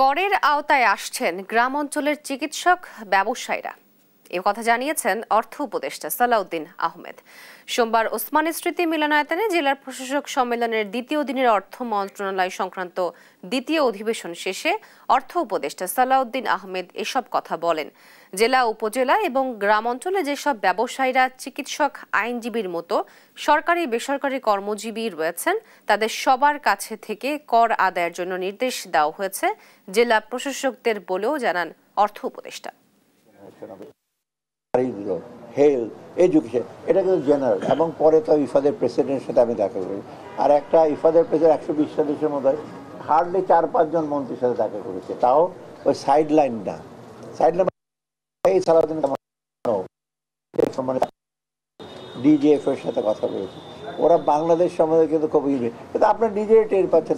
করের আওতায় আসছেন গ্রাম অঞ্চলের চিকিৎসক ব্যবসায়ীরা, এ কথা জানিয়েছেন অর্থ উপদেষ্টা সালাউদ্দিন আহমেদ। সোমবার ওসমানী স্মৃতি মিলনায়তনে জেলার প্রশাসক সম্মেলনের দ্বিতীয় দিনের অর্থ মন্ত্রণালয় সংক্রান্ত দ্বিতীয় অধিবেশন শেষে অর্থ উপদেষ্টা সালাউদ্দিন আহমেদ এসব কথা বলেন। জেলা, উপজেলা এবং গ্রাম অঞ্চলে যেসব ব্যবসায়ীরা চিকিৎসক, আইনজীবীর মতো সরকারি বেসরকারি কর্মজীবী রয়েছেন, তাদের সবার কাছে থেকে কর আদায়ের জন্য নির্দেশ দেওয়া হয়েছে জেলা প্রশাসকদের বলেও জানান অর্থ উপদেষ্টা। হেলথ, এডুকেশন, এটা কিন্তু জেনারেল। এবং পরে তো ইফাদের প্রেসিডেন্টের সাথে আমি দেখা করি, আর একটা ইফাদের প্রেসিডেন্ট 120 সদস্যের মধ্যে হার্ডলি 4-5 জন মন্ত্রীর সাথে দেখা করেছে, তাও ওই সাইড লাইন না। সাইড লাইন এই সালাউদ্দিন ডিজিএফ এর সাথে কথা বলেছে, ওরা বাংলাদেশ সম্বন্ধে কিন্তু খুব কিন্তু আপনার নিজেই টের পাচ্ছেন।